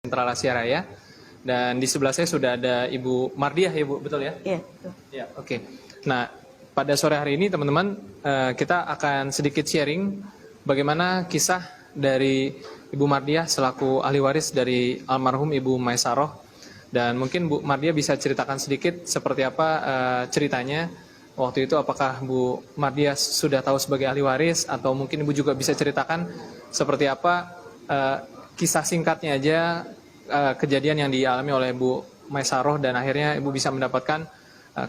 Sentral Asia Raya. Dan di sebelah saya sudah ada Ibu Mardiah ya Bu, betul ya? Iya, betul. Ya, oke. Nah, pada sore hari ini teman-teman kita akan sedikit sharing bagaimana kisah dari Ibu Mardiah selaku ahli waris dari almarhum Ibu Maesaroh. Dan mungkin Bu Mardiah bisa ceritakan sedikit seperti apa ceritanya waktu itu, apakah Bu Mardiah sudah tahu sebagai ahli waris atau mungkin Ibu juga bisa ceritakan seperti apa kisah singkatnya aja kejadian yang dialami oleh Bu Maesaroh dan akhirnya Ibu bisa mendapatkan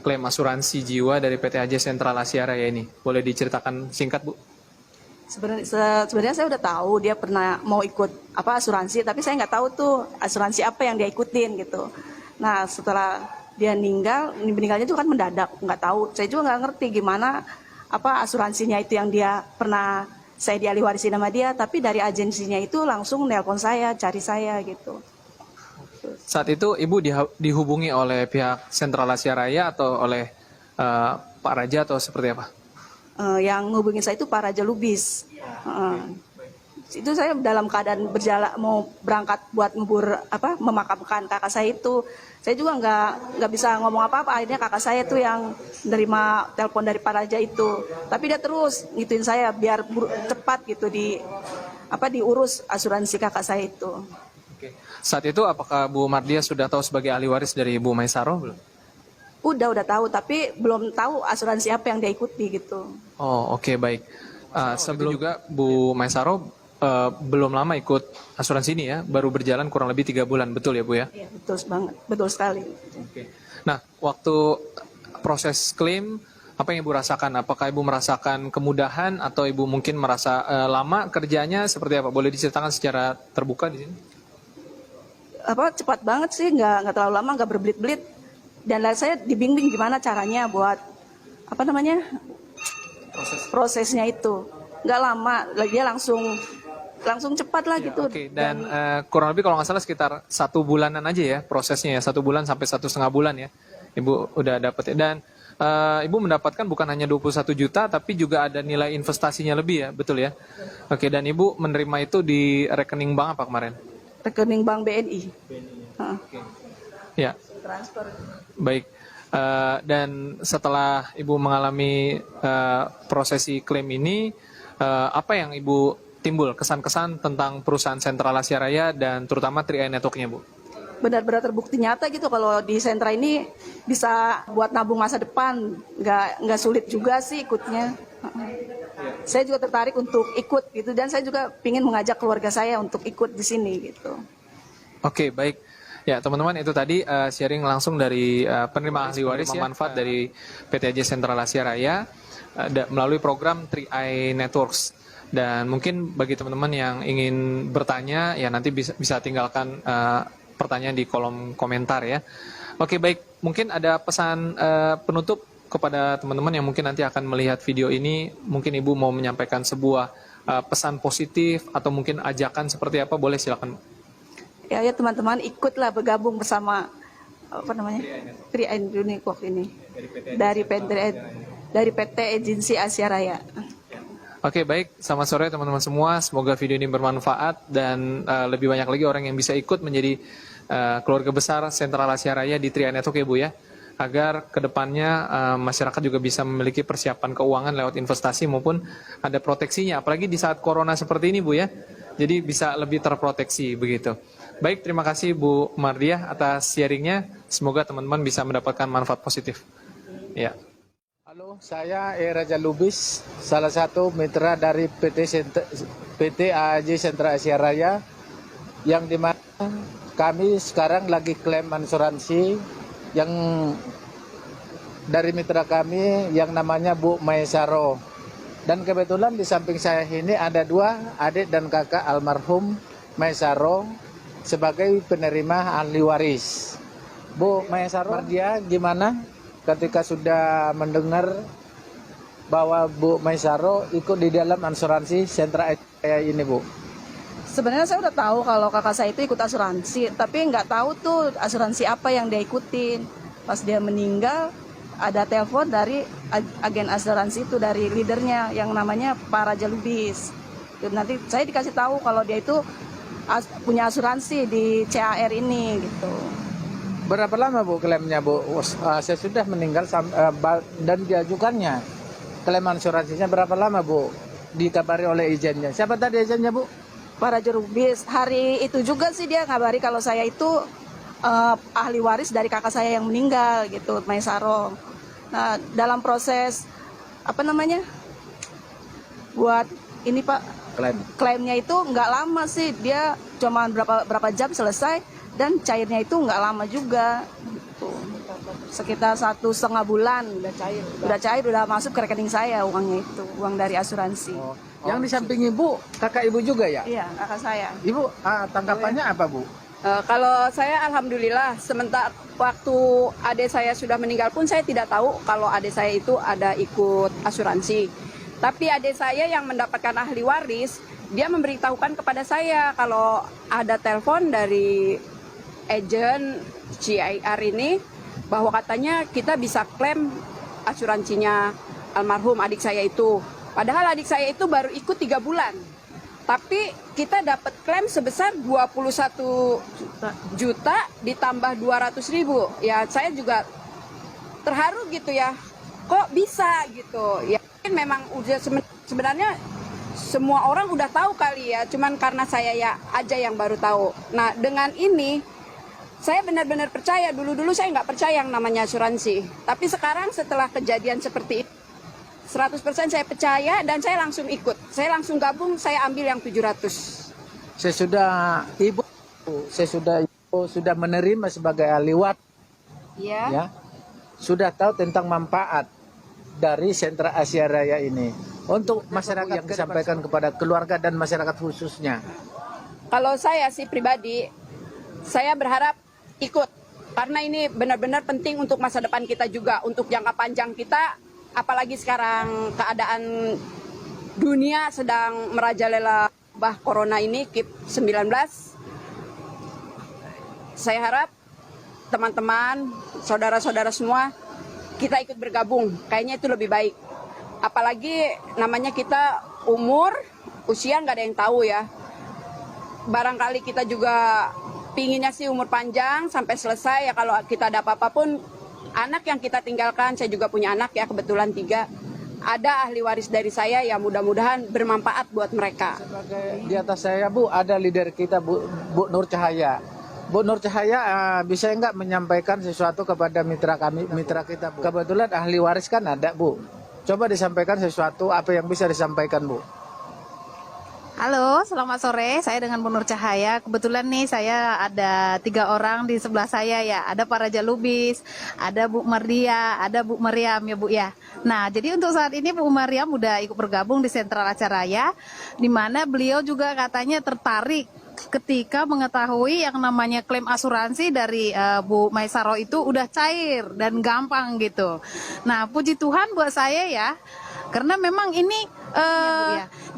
klaim asuransi jiwa dari PT AJ Sentral Asia Raya ini. Boleh diceritakan singkat Bu? Sebenarnya saya udah tahu dia pernah mau ikut asuransi, tapi saya nggak tahu tuh asuransi apa yang dia ikutin gitu. Nah setelah dia meninggalnya itu kan mendadak, nggak tahu. Saya juga nggak ngerti gimana asuransinya itu yang dia pernah saya dialih warisin sama dia, tapi dari agensinya itu langsung nelpon saya, cari saya gitu. Saat itu Ibu dihubungi oleh pihak Sentral Asia Raya atau oleh Pak Raja atau seperti apa? Yang ngubungin saya itu Pak Raja Lubis. Itu saya dalam keadaan berjalan mau berangkat buat memakamkan kakak saya itu. Saya juga nggak bisa ngomong apa-apa. Akhirnya kakak saya tuh yang menerima telepon dari Pak Raja itu. Tapi dia terus ngituin saya biar cepat gitu diurus asuransi kakak saya itu. Oke. Saat itu apakah Bu Mardiah sudah tahu sebagai ahli waris dari Ibu Maesaroh belum? Udah tahu, tapi belum tahu asuransi apa yang dia ikuti gitu. Oh oke, baik. Sebelum juga Bu Maesaroh belum lama ikut asuransi ini ya, baru berjalan kurang lebih 3 bulan, betul ya Bu ya? Iya betul banget, betul sekali. Oke. Nah waktu proses klaim apa yang Ibu rasakan? Apakah Ibu merasakan kemudahan atau Ibu mungkin merasa lama kerjanya seperti apa? Boleh diceritakan secara terbuka di sini? Cepat banget sih, nggak terlalu lama, nggak berbelit-belit. Dan saya dibimbing gimana caranya buat prosesnya itu. Nggak lama, dia langsung cepat lah gitu. Oke. Dan kurang lebih kalau nggak salah sekitar 1 bulanan aja ya prosesnya ya, 1 bulan sampai 1,5 bulan ya. Ibu udah dapet ya. Dan Ibu mendapatkan bukan hanya 21 juta tapi juga ada nilai investasinya lebih ya, betul ya? Oke, dan Ibu menerima itu di rekening bank apa kemarin? Rekening bank BNI. Oke. Ya. Transfer. Baik. Dan setelah Ibu mengalami prosesi klaim ini, apa yang Ibu timbul kesan-kesan tentang perusahaan Sentral Asia Raya dan terutama 3i Network-nya Bu? Benar-benar terbukti nyata gitu kalau di sentra ini bisa buat nabung masa depan, nggak sulit juga sih ikutnya. Saya juga tertarik untuk ikut gitu dan saya juga ingin mengajak keluarga saya untuk ikut di sini gitu. Oke, baik. Ya teman-teman, itu tadi sharing langsung dari penerima ahli waris ya, manfaat dari PT AJ Sentral Asia Raya melalui program 3i Networks. Dan mungkin bagi teman-teman yang ingin bertanya ya nanti bisa tinggalkan pertanyaan di kolom komentar ya. Oke, baik, mungkin ada pesan penutup kepada teman-teman yang mungkin nanti akan melihat video ini. Mungkin Ibu mau menyampaikan sebuah pesan positif atau mungkin ajakan seperti apa, boleh silakan. Ya teman-teman ikutlah bergabung bersama 3i Network ini dari PT Agensi Asia Raya. Oke, baik, selamat sore teman-teman semua. Semoga video ini bermanfaat dan lebih banyak lagi orang yang bisa ikut menjadi keluarga besar Sentral Asia Raya di 3i Network ya Bu ya. Agar kedepannya masyarakat juga bisa memiliki persiapan keuangan lewat investasi maupun ada proteksinya. Apalagi di saat corona seperti ini Bu ya. Jadi bisa lebih terproteksi begitu. Baik, terima kasih Bu Mardiah atas sharingnya. Semoga teman-teman bisa mendapatkan manfaat positif. Ya. Halo, saya Raja Lubis, salah satu mitra dari PT AJ Sentral Asia Raya, yang dimana kami sekarang lagi klaim asuransi yang dari mitra kami yang namanya Bu Maesaroh. Dan kebetulan di samping saya ini ada 2 adik dan kakak almarhum Maesaroh sebagai penerima ahli waris. Bu Maesaroh, dia gimana ketika sudah mendengar bahwa Bu Maesaroh ikut di dalam asuransi Sentral Asia ini Bu? Sebenarnya saya udah tahu kalau kakak saya itu ikut asuransi, tapi nggak tahu tuh asuransi apa yang dia ikutin. Pas dia meninggal, ada telepon dari agen asuransi itu, dari leadernya yang namanya Pak Raja Lubis. Nanti saya dikasih tahu kalau dia itu punya asuransi di CAR ini gitu. Berapa lama Bu klaimnya Bu? Saya sudah meninggal dan diajukannya. Klaim asuransinya berapa lama Bu? Dikabari oleh izinnya. Siapa tadi izinnya Bu? Para jurubis hari itu juga sih dia ngabari kalau saya itu ahli waris dari kakak saya yang meninggal gitu, Maisaro. Nah dalam proses apa namanya buat ini Pak klaimnya itu nggak lama sih, dia cuma berapa jam selesai dan cairnya itu nggak lama juga gitu. Sekitar 1,5 bulan udah cair udah masuk ke rekening saya uangnya itu, uang dari asuransi. Yang di samping Ibu kakak Ibu juga ya? Iya kakak saya. Ibu tanggapannya apa Bu? Kalau saya alhamdulillah, sementara waktu adik saya sudah meninggal pun saya tidak tahu kalau adik saya itu ada ikut asuransi. Tapi adik saya yang mendapatkan ahli waris, dia memberitahukan kepada saya kalau ada telepon dari agen CIR ini bahwa katanya kita bisa klaim asuransinya almarhum adik saya itu. Padahal adik saya itu baru ikut 3 bulan. Tapi kita dapat klaim sebesar 21 juta ditambah 200.000. Ya saya juga terharu gitu ya. Kok bisa gitu? Ya memang udah sebenarnya semua orang udah tahu kali ya. Cuman karena saya ya aja yang baru tahu. Nah dengan ini saya benar-benar percaya. Dulu-dulu saya nggak percaya yang namanya asuransi. Tapi sekarang setelah kejadian seperti itu 100% saya percaya dan saya langsung ikut. Saya langsung gabung, saya ambil yang 700. Ibu sudah menerima sebagai ahli waris. Iya. Ya. Sudah tahu tentang manfaat dari Sentra Asia Raya ini untuk masyarakat yang disampaikan kepada keluarga dan masyarakat khususnya. Kalau saya sih pribadi, saya berharap ikut karena ini benar-benar penting untuk masa depan kita juga, untuk jangka panjang kita. Apalagi sekarang keadaan dunia sedang merajalela wabah corona ini COVID-19. Saya harap teman-teman, saudara-saudara semua, kita ikut bergabung. Kayaknya itu lebih baik. Apalagi namanya kita usia nggak ada yang tahu ya. Barangkali kita juga pinginnya sih umur panjang sampai selesai ya, kalau kita ada apa-apa pun. Anak yang kita tinggalkan, saya juga punya anak ya, kebetulan 3. Ada ahli waris dari saya yang mudah-mudahan bermanfaat buat mereka. Sebagai di atas saya Bu, ada leader kita Bu Nur Cahaya. Bu Nur Cahaya bisa nggak menyampaikan sesuatu kepada mitra kita Bu? Kebetulan ahli waris kan ada Bu. Coba disampaikan sesuatu, apa yang bisa disampaikan Bu? Halo, selamat sore. Saya dengan Bu Nur Cahaya. Kebetulan nih saya ada 3 orang di sebelah saya ya. Ada Pak Raja Lubis, ada Bu Mardia, ada Bu Mariam ya Bu ya. Nah, jadi untuk saat ini Bu Mariam udah ikut bergabung di Sentral Acaraya, di mana beliau juga katanya tertarik ketika mengetahui yang namanya klaim asuransi dari Bu Maisaro itu udah cair dan gampang gitu. Nah, puji Tuhan buat saya ya, karena memang ini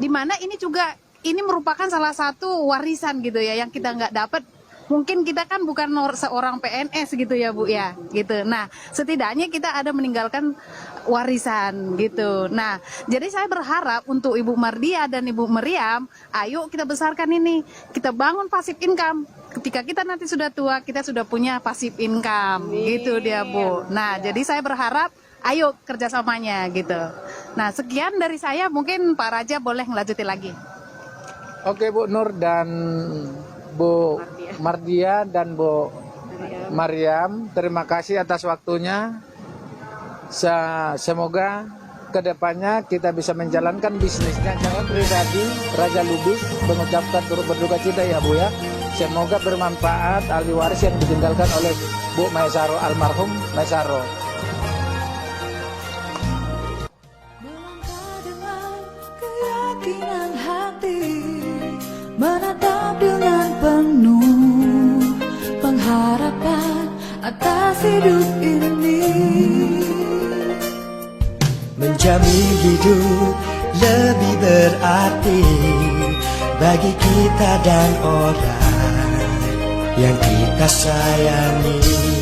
di mana ini juga ini merupakan salah satu warisan gitu ya yang kita nggak dapat. Mungkin kita kan bukan seorang PNS gitu ya Bu ya, gitu. Nah, setidaknya kita ada meninggalkan warisan gitu. Nah, jadi saya berharap untuk Ibu Mardia dan Ibu Meriam, ayo kita besarkan ini, kita bangun passive income. Ketika kita nanti sudah tua, kita sudah punya passive income, gitu dia Bu. Nah, jadi saya berharap, ayo kerjasamanya gitu. Nah, sekian dari saya, mungkin Pak Raja boleh ngelanjutin lagi. Oke Bu Nur dan Bu Mardia dan Bu Mariam, terima kasih atas waktunya. Semoga kedepannya kita bisa menjalankan bisnisnya. Saya pribadi, Raja Lubis, mengucapkan turut berduka cita ya Bu ya. Semoga bermanfaat ahli waris yang ditinggalkan oleh Bu Maisaro, almarhum Maisaro. Melangkah dengan keyakinan hati, menatap dengan penuh pengharapan atas hidup ini, menjamin hidup lebih berarti bagi kita dan orang yang kita sayangi.